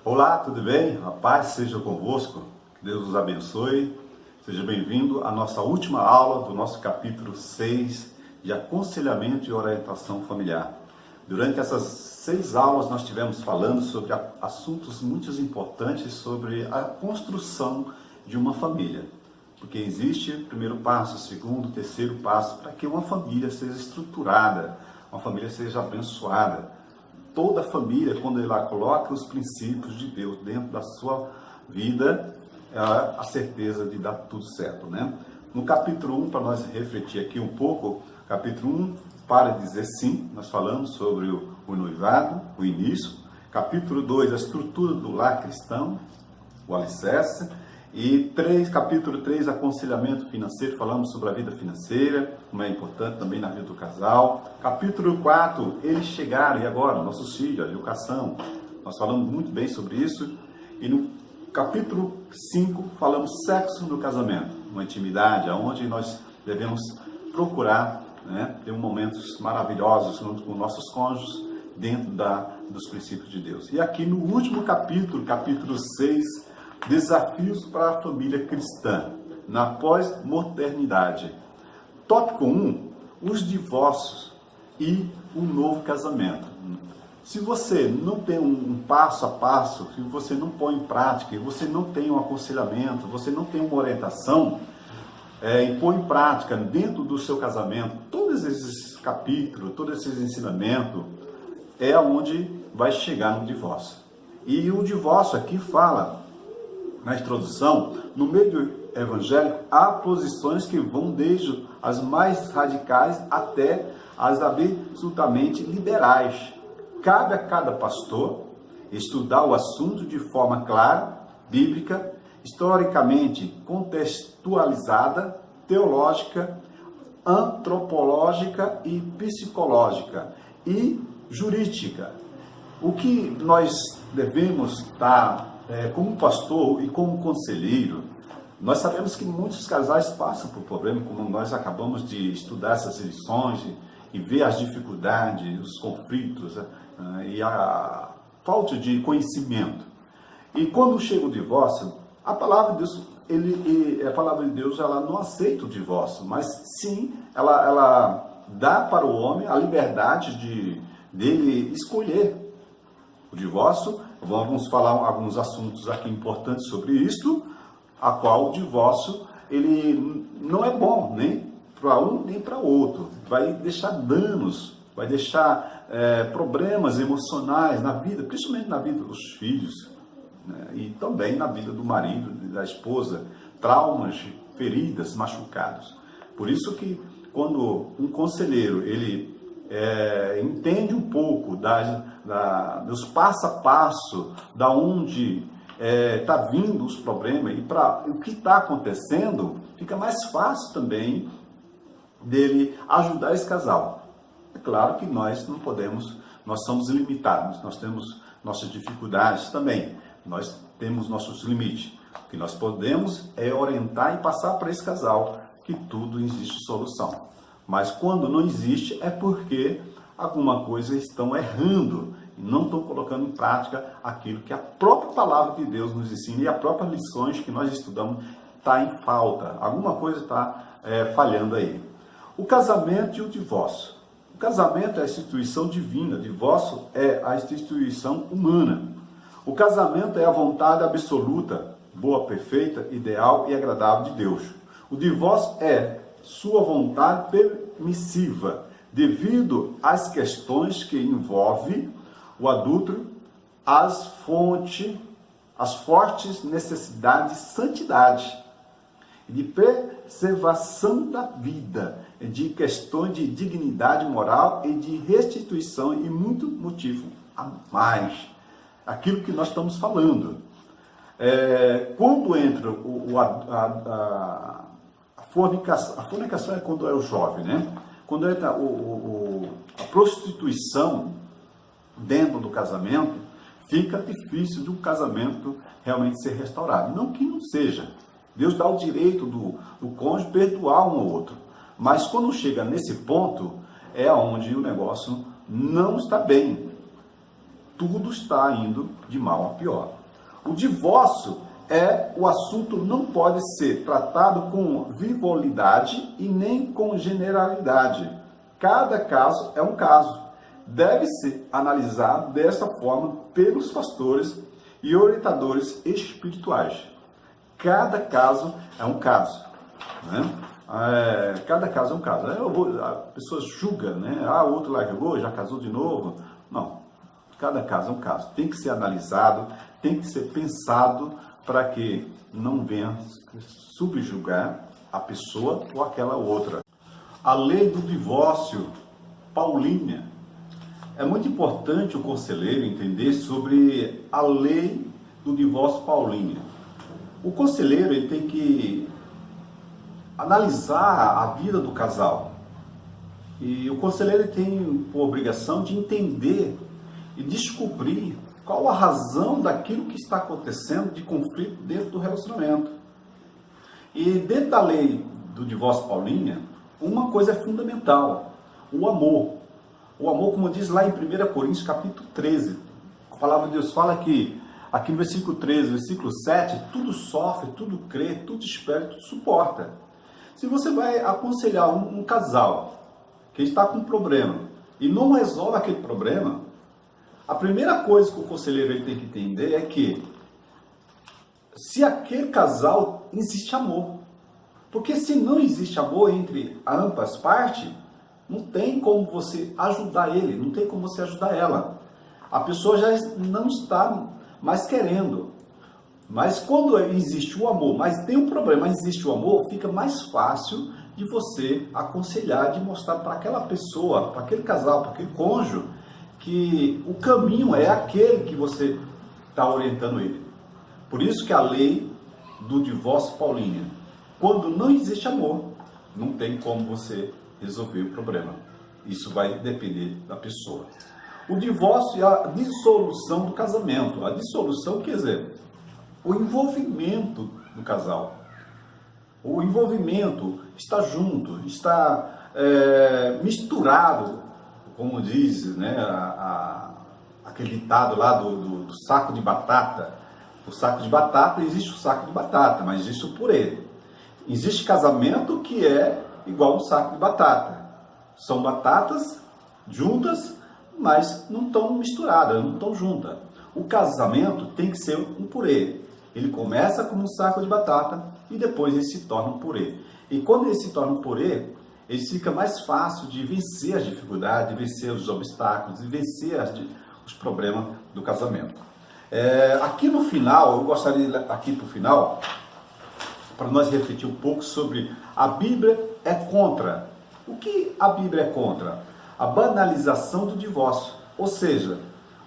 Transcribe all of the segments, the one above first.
Olá, tudo bem? A paz seja convosco, que Deus os abençoe. Seja bem-vindo à nossa última aula do nosso capítulo 6 de aconselhamento e orientação familiar. Durante essas 6 aulas nós estivemos falando sobre assuntos muito importantes sobre a construção de uma família. Porque existe o primeiro passo, o segundo, o terceiro passo, para que uma família seja estruturada, uma família seja abençoada. Toda família, quando ela coloca os princípios de Deus dentro da sua vida, é a certeza de dar tudo certo, né? No capítulo 1, para nós refletir aqui um pouco, capítulo 1, para dizer sim, nós falamos sobre o noivado, o início. Capítulo 2, a estrutura do lar cristão, o alicerce. E capítulo 3, aconselhamento financeiro, falamos sobre a vida financeira, como é importante também na vida do casal. Capítulo 4, eles chegaram, e agora? Nossos filhos, a educação. Nós falamos muito bem sobre isso. E no capítulo 5, falamos sexo no casamento, uma intimidade, onde nós devemos procurar, né, ter momentos maravilhosos com nossos cônjuges, dentro dos princípios de Deus. E aqui no último capítulo, capítulo 6, desafios para a família cristã, na pós-modernidade. Tópico 1, os divórcios e o novo casamento. Se você não tem um passo a passo, se você não põe em prática, você não tem um aconselhamento, você não tem uma orientação, e põe em prática dentro do seu casamento, todos esses capítulos, todos esses ensinamentos, é onde vai chegar no divórcio. E o divórcio aqui fala, na introdução, no meio evangélico, há posições que vão desde as mais radicais até as absolutamente liberais. Cabe a cada pastor estudar o assunto de forma clara, bíblica, historicamente contextualizada, teológica, antropológica e psicológica e jurídica. O que nós devemos estar como pastor e como conselheiro, nós sabemos que muitos casais passam por problemas, como nós acabamos de estudar essas lições e ver as dificuldades, os conflitos e a falta de conhecimento. E quando chega o divórcio, a palavra de Deus, ela não aceita o divórcio, mas sim, ela dá para o homem a liberdade dele escolher o divórcio. Vamos falar alguns assuntos aqui importantes sobre isto, a qual o divórcio ele não é bom nem para um nem para o outro. Vai deixar danos, vai deixar problemas emocionais na vida, principalmente na vida dos filhos, né? E também na vida do marido, da esposa, traumas, feridas, machucados. Por isso que quando um conselheiro ele entende um pouco dos passo a passo, da onde está vindo os problemas e para o que está acontecendo, fica mais fácil também dele ajudar esse casal. É claro que nós não podemos, nós somos limitados, nós temos nossas dificuldades também, nós temos nossos limites. O que nós podemos é orientar e passar para esse casal que tudo existe solução. Mas quando não existe é porque alguma coisa estão errando e não estão colocando em prática aquilo que a própria palavra de Deus nos ensina e as próprias lições que nós estudamos está em falta. Alguma coisa está falhando aí. O casamento e o divórcio. O casamento é a instituição divina, o divórcio é a instituição humana. O casamento é a vontade absoluta, boa, perfeita, ideal e agradável de Deus. O divórcio é sua vontade permissiva, devido às questões que envolvem o adúltero, as fortes necessidades de santidade, de preservação da vida, de questões de dignidade moral e de restituição e muito motivo a mais. Aquilo que nós estamos falando. Quando entra a fornicação é quando é o jovem, né? Quando entra a prostituição dentro do casamento, fica difícil de um casamento realmente ser restaurado. Não que não seja. Deus dá o direito do cônjuge perdoar um ao outro. Mas quando chega nesse ponto, é onde o negócio não está bem. Tudo está indo de mal a pior. O divórcio o assunto não pode ser tratado com frivolidade e nem com generalidade. Cada caso é um caso. Deve ser analisado desta forma pelos pastores e orientadores espirituais. Cada caso é um caso, né? Cada caso é um caso. A pessoa julga, né? O outro largou, já casou de novo. Não, cada caso é um caso. Tem que ser analisado, tem que ser pensado para que não venha subjugar a pessoa ou aquela outra. A lei do divórcio paulínia. É muito importante o conselheiro entender sobre a lei do divórcio paulínia. O conselheiro ele tem que analisar a vida do casal. E o conselheiro tem por obrigação de entender e descobrir qual a razão daquilo que está acontecendo de conflito dentro do relacionamento. E dentro da lei do divórcio paulínia, uma coisa é fundamental, o amor. O amor, como diz lá em 1 Coríntios capítulo 13, a palavra de Deus fala que, aqui no versículo 13, versículo 7, tudo sofre, tudo crê, tudo espera, tudo suporta. Se você vai aconselhar um casal que está com um problema e não resolve aquele problema, a primeira coisa que o conselheiro ele tem que entender é que se aquele casal existe amor. Porque se não existe amor entre ambas partes, não tem como você ajudar ele, não tem como você ajudar ela. A pessoa já não está mais querendo. Mas quando existe o amor, mas tem um problema, mas existe o amor, fica mais fácil de você aconselhar, de mostrar para aquela pessoa, para aquele casal, para aquele cônjuge, que o caminho é aquele que você está orientando ele. Por isso que a lei do divórcio paulínia, quando não existe amor, não tem como você resolver o problema. Isso vai depender da pessoa. O divórcio é a dissolução do casamento. A dissolução quer dizer o envolvimento do casal. O envolvimento está junto, está misturado, como diz, né, aquele ditado lá do saco de batata. O saco de batata, existe o saco de batata, mas existe o purê. Existe casamento que é igual um saco de batata. São batatas juntas, mas não estão misturadas, não estão juntas. O casamento tem que ser um purê. Ele começa como um saco de batata e depois ele se torna um purê. E quando ele se torna um purê, ele fica mais fácil de vencer as dificuldades, de vencer os obstáculos, de vencer os problemas do casamento. Aqui no final, eu gostaria de ir aqui para o final, para nós refletir um pouco sobre a Bíblia é contra. O que a Bíblia é contra? A banalização do divórcio. Ou seja,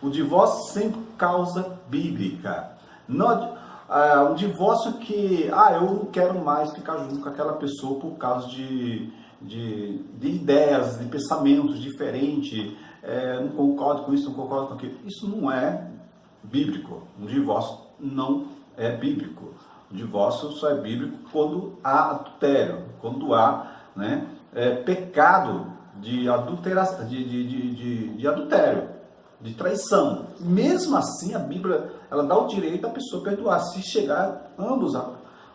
o divórcio sem causa bíblica. Um divórcio que, eu não quero mais ficar junto com aquela pessoa por causa de ideias, de pensamentos diferentes, não concordo com isso, não concordo com aquilo. Isso não é bíblico. Um divórcio não é bíblico. O divórcio só é bíblico quando há adultério, quando há pecado de adulteração, de adultério, de traição. Mesmo assim, a Bíblia ela dá o direito à pessoa perdoar, se chegar ambos a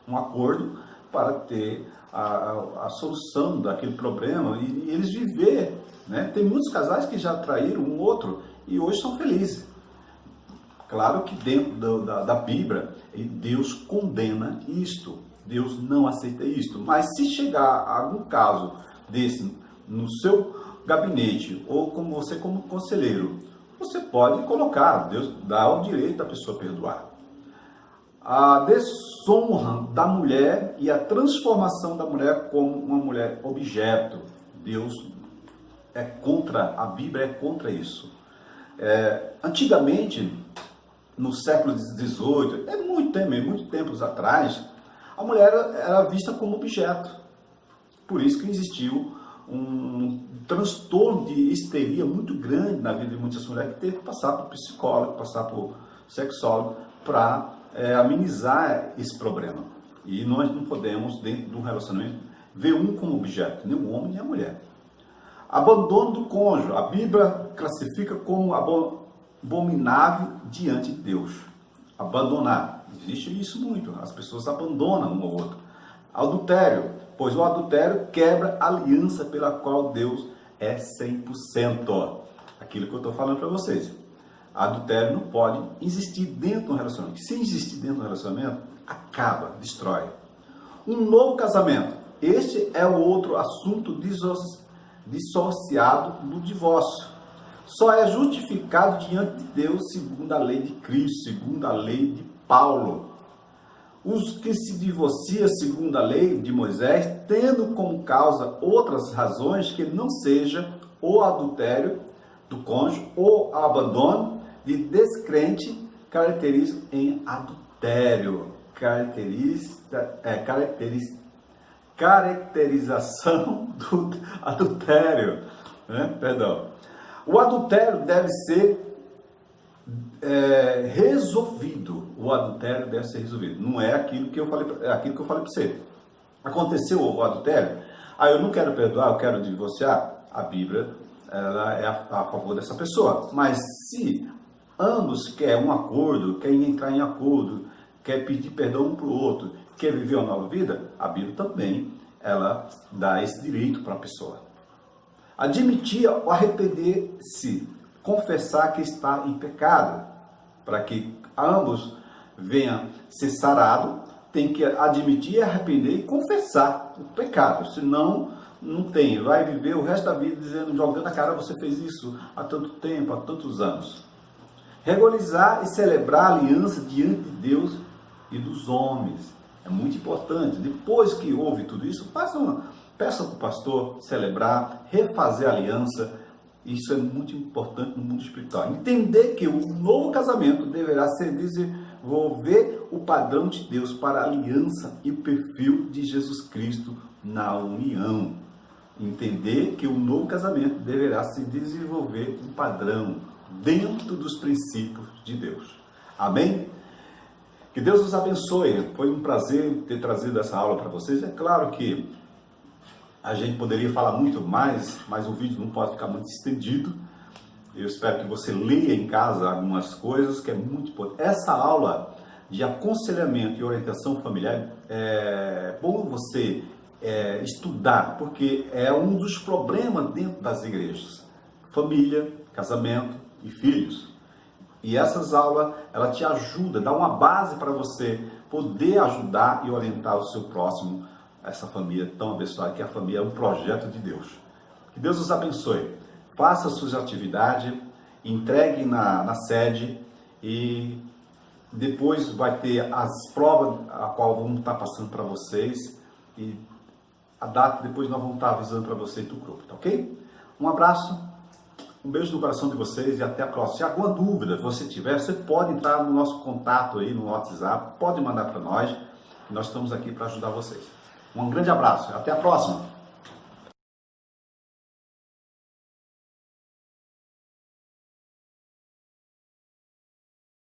um acordo para ter a solução daquele problema e eles viver. Tem muitos casais que já traíram um outro e hoje são felizes. Claro que dentro da Bíblia, Deus condena isto. Deus não aceita isto. Mas se chegar a algum caso desse no seu gabinete, ou como você como conselheiro, você pode colocar, Deus dá o direito da pessoa perdoar. A desonra da mulher e a transformação da mulher como uma mulher objeto. Deus é contra, a Bíblia é contra isso. Antigamente, no século XVIII, muito tempos atrás, a mulher era vista como objeto. Por isso que existiu um transtorno de histeria muito grande na vida de muitas mulheres que teve que passar por psicólogo, passar por sexólogo para amenizar esse problema. E nós não podemos, dentro de um relacionamento, ver um como objeto, nem o homem nem a mulher. Abandono do cônjuge. A Bíblia classifica como abominável diante de Deus. abandonar. Existe isso muito, as pessoas abandonam um ao outro. Adultério, pois o adultério quebra a aliança pela qual Deus é 100%. Aquilo que eu estou falando para vocês. Adultério não pode existir dentro do relacionamento. Se existir dentro do relacionamento, acaba, destrói. Um novo casamento. Este é o outro assunto dissociado do divórcio. Só é justificado diante de Deus segundo a lei de Cristo, segundo a lei de Paulo. Os que se divorciam segundo a lei de Moisés, tendo como causa outras razões que não seja o adultério do cônjuge ou o abandono de descrente, caracterizam em adultério. Caracterização do adultério, né? Perdão. O adultério deve ser resolvido. O adultério deve ser resolvido. Não é aquilo que eu falei para você. Aconteceu o adultério, eu não quero perdoar, eu quero divorciar. A Bíblia ela é a favor dessa pessoa. Mas se ambos querem um acordo, querem entrar em acordo, quer pedir perdão um para o outro, quer viver uma nova vida, a Bíblia também ela dá esse direito para a pessoa. Admitir ou arrepender-se, confessar que está em pecado, para que ambos venham ser sarados, tem que admitir, arrepender e confessar o pecado, senão não tem, vai viver o resto da vida dizendo, jogando a cara, você fez isso há tanto tempo, há tantos anos. Regularizar e celebrar a aliança diante de Deus e dos homens. É muito importante. Depois que houve tudo isso, peça para o pastor celebrar, refazer a aliança. Isso é muito importante no mundo espiritual. Entender que o novo casamento deverá ser desenvolver o padrão de Deus para a aliança e o perfil de Jesus Cristo na união. Entender que o novo casamento deverá se desenvolver um padrão dentro dos princípios de Deus. Amém? Que Deus os abençoe. Foi um prazer ter trazido essa aula para vocês. É claro que a gente poderia falar muito mais, mas o vídeo não pode ficar muito estendido. Eu espero que você leia em casa algumas coisas que é muito importante. Essa aula de aconselhamento e orientação familiar é bom você estudar, porque é um dos problemas dentro das igrejas. Família, casamento e filhos. E essas aulas, ela te ajuda, dá uma base para você poder ajudar e orientar o seu próximo, essa família tão abençoada, que a família é um projeto de Deus. Que Deus os abençoe. Faça suas atividades, entregue na sede e depois vai ter as provas a qual vamos estar passando para vocês e a data depois nós vamos estar avisando para vocês do grupo, tá ok? Um abraço, um beijo no coração de vocês e até a próxima. Se alguma dúvida você tiver, você pode entrar no nosso contato aí no WhatsApp, pode mandar para nós, que nós estamos aqui para ajudar vocês. Um grande abraço, até a próxima!